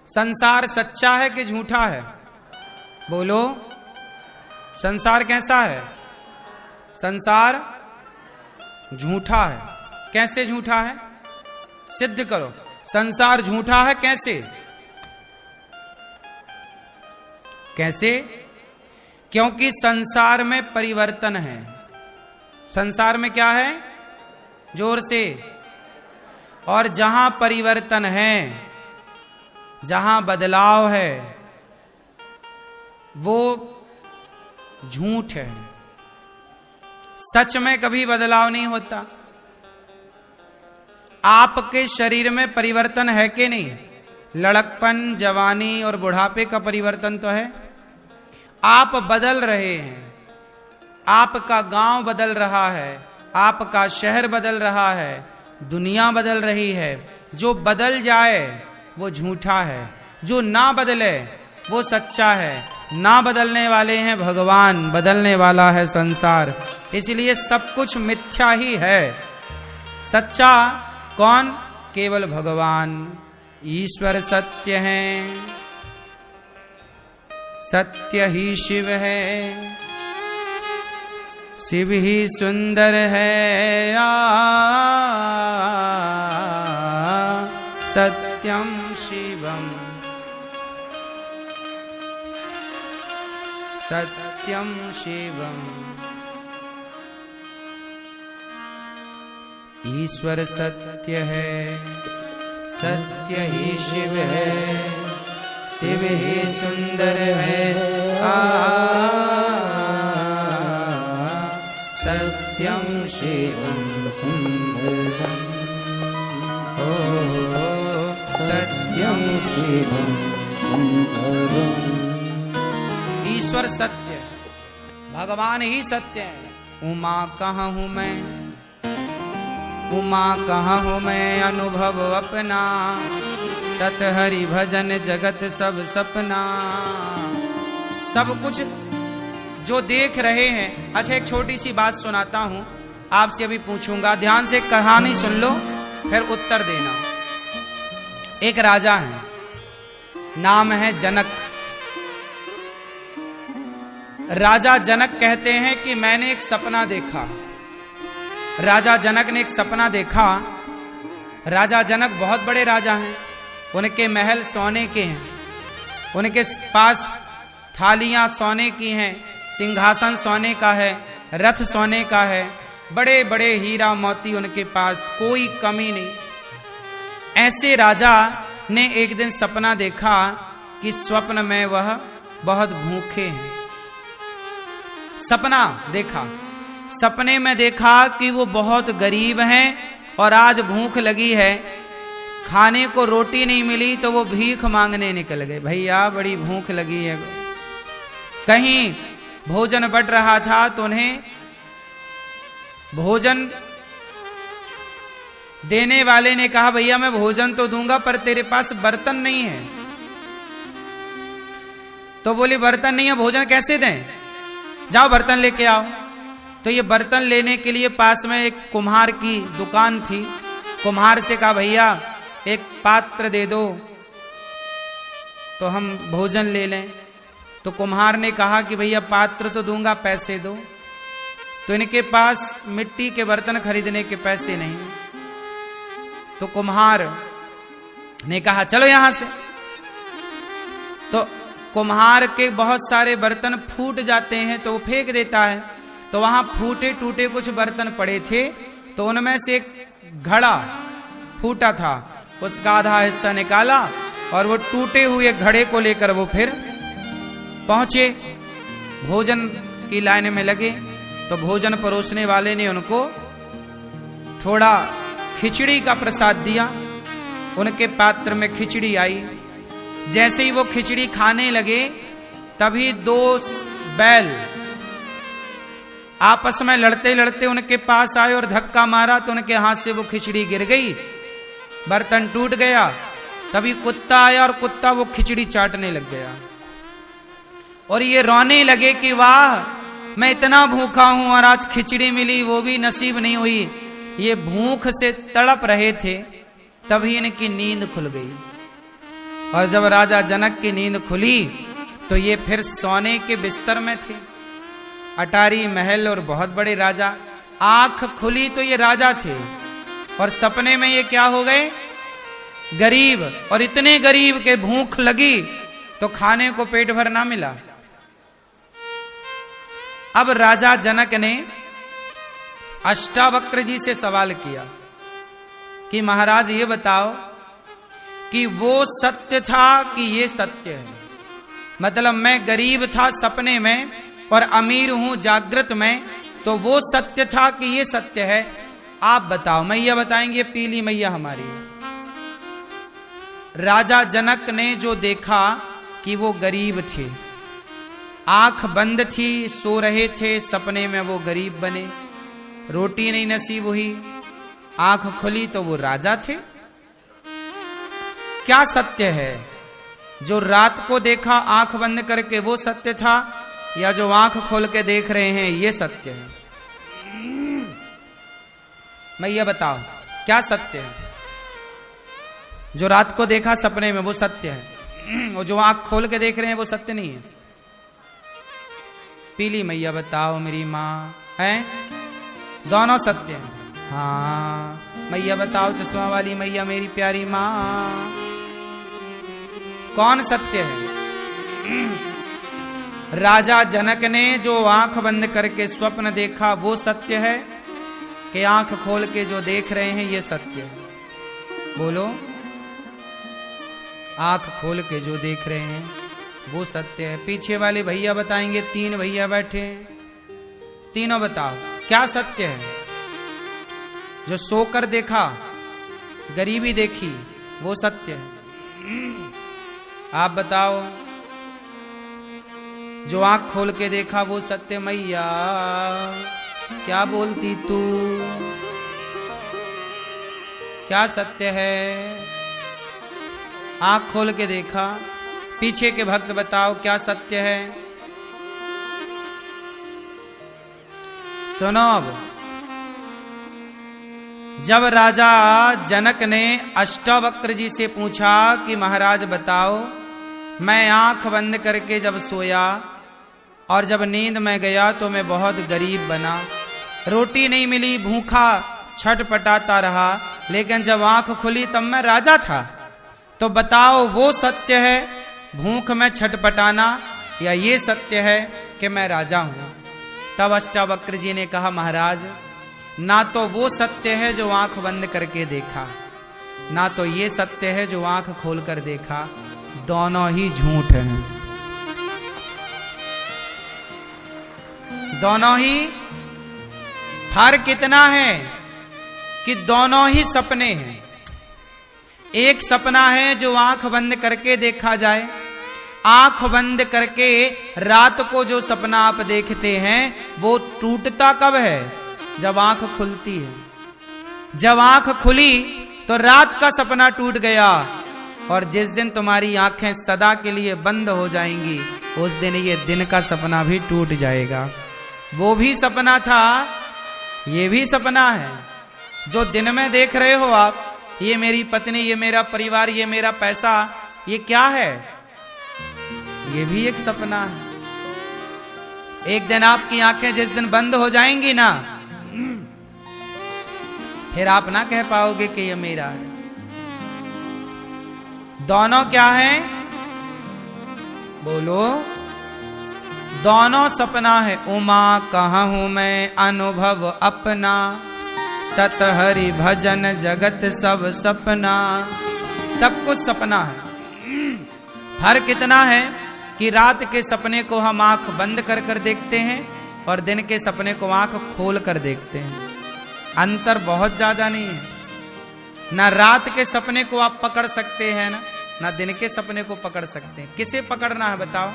संसार सच्चा है कि झूठा है? बोलो, संसार कैसा है? संसार झूठा है। कैसे झूठा है? सिद्ध करो। संसार झूठा है कैसे? कैसे? क्योंकि संसार में परिवर्तन है। संसार में क्या है? जोर से। और जहां परिवर्तन है, जहां बदलाव है, वो झूठ है। सच में कभी बदलाव नहीं होता। आपके शरीर में परिवर्तन है कि नहीं? लड़कपन, जवानी और बुढ़ापे का परिवर्तन तो है। आप बदल रहे हैं। आपका गांव बदल रहा है, आपका शहर बदल रहा है, दुनिया बदल रही है। जो बदल जाए वो झूठा है, जो ना बदले वो सच्चा है। ना बदलने वाले हैं भगवान, बदलने वाला है संसार। इसलिए सब कुछ मिथ्या ही है। सच्चा कौन? केवल भगवान। ईश्वर सत्य है, सत्य ही शिव है, शिव ही सुंदर है। सत्यम शिवम, सत्यम शिवम। ईश्वर सत्य है, सत्य ही शिव है, शिव ही सुंदर है। सत्यम शिवम सुंदरम, ओ सत्यम शिवम सुंदरम। ईश्वर सत्य, भगवान ही सत्य है। उमा कहाँ हूँ मैं, उमा कहाँ हूँ मैं, अनुभव अपना। सत हरि भजन जगत सब सपना। सब कुछ जो देख रहे हैं। अच्छा, एक छोटी सी बात सुनाता हूं, आपसे अभी पूछूंगा, ध्यान से कहानी सुन लो फिर उत्तर देना। एक राजा है, नाम है जनक। राजा जनक कहते हैं कि मैंने एक सपना देखा। राजा जनक ने एक सपना देखा। राजा जनक बहुत बड़े राजा हैं, उनके महल सोने के हैं, उनके पास थालियां सोने की हैं, सिंहासन सोने का है, रथ सोने का है, बड़े बड़े हीरा मोती उनके पास, कोई कमी नहीं। ऐसे राजा ने एक दिन सपना देखा कि स्वप्न में वह बहुत भूखे हैं। सपना देखा, सपने में देखा कि वो बहुत गरीब हैं और आज भूख लगी है, खाने को रोटी नहीं मिली तो वो भीख मांगने निकल गए। भैया बड़ी भूख लगी है। कहीं भोजन बढ़ रहा था तो उन्हें भोजन देने वाले ने कहा, भैया मैं भोजन तो दूंगा पर तेरे पास बर्तन नहीं है। तो बोले बर्तन नहीं है, भोजन कैसे दें? जाओ बर्तन लेके आओ। तो ये बर्तन लेने के लिए पास में एक कुम्हार की दुकान थी। कुम्हार से कहा, भैया एक पात्र दे दो तो हम भोजन ले लें। तो कुम्हार ने कहा कि भैया पात्र तो दूंगा, पैसे दो। तो इनके पास मिट्टी के बर्तन खरीदने के पैसे नहीं। तो कुम्हार ने कहा चलो यहां से। तो कुम्हार के बहुत सारे बर्तन फूट जाते हैं तो वो फेंक देता है। तो वहां फूटे टूटे कुछ बर्तन पड़े थे, तो उनमें से एक घड़ा फूटा था, उसका आधा हिस्सा निकाला और वो टूटे हुए घड़े को लेकर वो फिर पहुंचे, भोजन की लाइन में लगे। तो भोजन परोसने वाले ने उनको थोड़ा खिचड़ी का प्रसाद दिया। उनके पात्र में खिचड़ी आई। जैसे ही वो खिचड़ी खाने लगे तभी दो बैल आपस में लड़ते लड़ते उनके पास आए और धक्का मारा तो उनके हाथ से वो खिचड़ी गिर गई, बर्तन टूट गया। तभी कुत्ता आया और कुत्ता वो खिचड़ी चाटने लग गया। और ये रोने लगे कि वाह मैं इतना भूखा हूं और आज खिचड़ी मिली वो भी नसीब नहीं हुई। ये भूख से तड़प रहे थे, तभी इनकी नींद खुल गई। और जब राजा जनक की नींद खुली तो ये फिर सोने के बिस्तर में थे, अटारी महल और बहुत बड़े राजा। आंख खुली तो ये राजा थे और सपने में ये क्या हो गए, गरीब। और इतने गरीब के भूख लगी तो खाने को पेट भर ना मिला। अब राजा जनक ने अष्टावक्र जी से सवाल किया कि महाराज ये बताओ कि वो सत्य था कि ये सत्य है। मतलब मैं गरीब था सपने में और अमीर हूं जागृत में, तो वो सत्य था कि ये सत्य है, आप बताओ। मैया बताएंगे, पीली मैया हमारी है। राजा जनक ने जो देखा कि वो गरीब थे, आंख बंद थी, सो रहे थे, सपने में वो गरीब बने, रोटी नहीं नसीब हुई, आंख खुली तो वो राजा थे। क्या सत्य है, जो रात को देखा आंख बंद करके वो सत्य था, या जो आंख खोल के देख रहे हैं ये सत्य है? मैया बताओ क्या सत्य है? जो रात को देखा सपने में वो सत्य है, और जो आंख खोल के देख रहे हैं वो सत्य नहीं है। पीली मैया बताओ मेरी माँ है, दोनों सत्य हैं। हाँ मैया बताओ चश्मा वाली मैया मेरी प्यारी माँ, कौन सत्य है? राजा जनक ने जो आंख बंद करके स्वप्न देखा वो सत्य है कि आंख खोल के जो देख रहे हैं ये सत्य है? बोलो। आंख खोल के जो देख रहे हैं वो सत्य है। पीछे वाले भैया बताएंगे, 3 भैया बैठे हैं, तीनों बताओ क्या सत्य है? जो सोकर देखा, गरीबी देखी, वो सत्य है। आप बताओ। जो आंख खोल के देखा वो सत्य। मैया क्या बोलती तू, क्या सत्य है? आंख खोल के देखा। पीछे के भक्त बताओ क्या सत्य है? सुनो। अब जब राजा जनक ने अष्टावक्र जी से पूछा कि महाराज बताओ, मैं आंख बंद करके जब सोया और जब नींद में गया तो मैं बहुत गरीब बना, रोटी नहीं मिली, भूखा छटपटाता रहा, लेकिन जब आंख खुली तब मैं राजा था। तो बताओ वो सत्य है भूख में छटपटाना, या ये सत्य है कि मैं राजा हूं? तब अष्टावक्र जी ने कहा महाराज, ना तो वो सत्य है जो आंख बंद करके देखा, ना तो ये सत्य है जो आंख खोलकर देखा, दोनों ही झूठ हैं। दोनों ही। फर्क इतना है कि दोनों ही सपने हैं। एक सपना है जो आंख बंद करके देखा जाए। आंख बंद करके रात को जो सपना आप देखते हैं वो टूटता कब है? जब आंख खुलती है। जब आंख खुली तो रात का सपना टूट गया, और जिस दिन तुम्हारी आंखें सदा के लिए बंद हो जाएंगी उस दिन ये दिन का सपना भी टूट जाएगा। वो भी सपना था, ये भी सपना है। जो दिन में देख रहे हो आप, ये मेरी पत्नी, ये मेरा परिवार, ये मेरा पैसा, ये क्या है? ये भी एक सपना है। एक दिन आपकी आंखें जिस दिन बंद हो जाएंगी ना, फिर आप ना कह पाओगे कि ये मेरा है। दोनों क्या है? बोलो। दोनों सपना है। उमा कहाँ हूं मैं अनुभव अपना, सत हरि भजन जगत सब सपना। सब कुछ सपना है। फर्क इतना है कि रात के सपने को हम आंख बंद कर कर देखते हैं और दिन के सपने को आंख खोल कर देखते हैं। अंतर बहुत ज्यादा नहीं है। ना रात के सपने को आप पकड़ सकते हैं ना दिन के सपने को पकड़ सकते हैं। किसे पकड़ना है बताओ?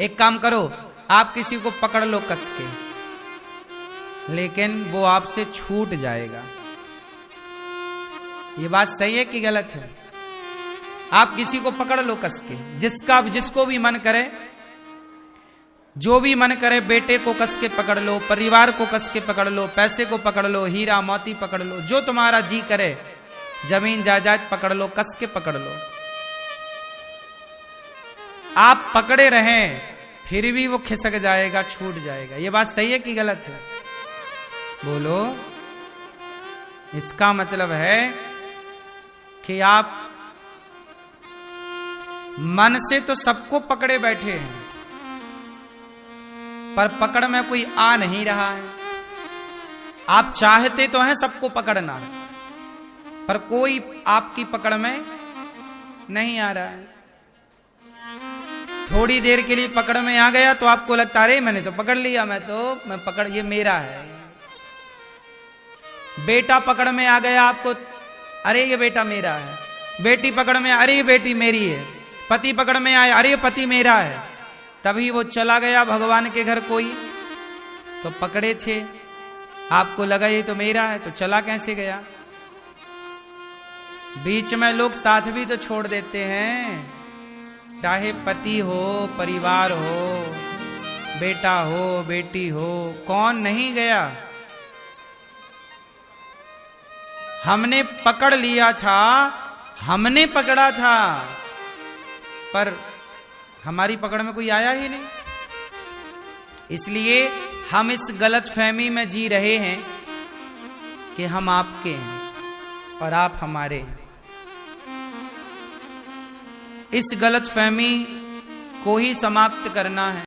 एक काम करो, आप किसी को पकड़ लो कस के, लेकिन वो आपसे छूट जाएगा। ये बात सही है कि गलत है? आप किसी को पकड़ लो कस के, जिसको भी मन करे, जो भी मन करे, बेटे को कस के पकड़ लो, परिवार को कस के पकड़ लो, पैसे को पकड़ लो, हीरा मोती पकड़ लो, जो तुम्हारा जी करे, जमीन जायदाद पकड़ लो, कस के पकड़ लो। आप पकड़े रहें फिर भी वो खिसक जाएगा, छूट जाएगा। ये बात सही है कि गलत है? बोलो। इसका मतलब है कि आप मन से तो सबको पकड़े बैठे हैं, पर पकड़ में कोई आ नहीं रहा है। आप चाहते तो हैं सबको पकड़ना, पर कोई आपकी पकड़ में नहीं आ रहा है। थोड़ी देर के लिए पकड़ में आ गया तो आपको लगता अरे मैंने तो पकड़ लिया, मैं पकड़, ये मेरा है। बेटा पकड़ में आ गया आपको, अरे ये बेटा मेरा है। बेटी पकड़ में, अरे ये बेटी मेरी है। पति पकड़ में आया, अरे ये पति मेरा है। तभी वो चला गया भगवान के घर कोई, तो पकड़े थे, आपको लगा ये तो मेरा है, तो चला कैसे गया? बीच में लोग साथ भी तो छोड़ देते हैं, चाहे पति हो, परिवार हो, बेटा हो, बेटी हो, कौन नहीं गया? हमने पकड़ लिया था, हमने पकड़ा था, पर हमारी पकड़ में कोई आया ही नहीं। इसलिए हम इस गलतफहमी में जी रहे हैं कि हम आपके हैं और आप हमारे हैं। इस गलतफहमी को ही समाप्त करना है।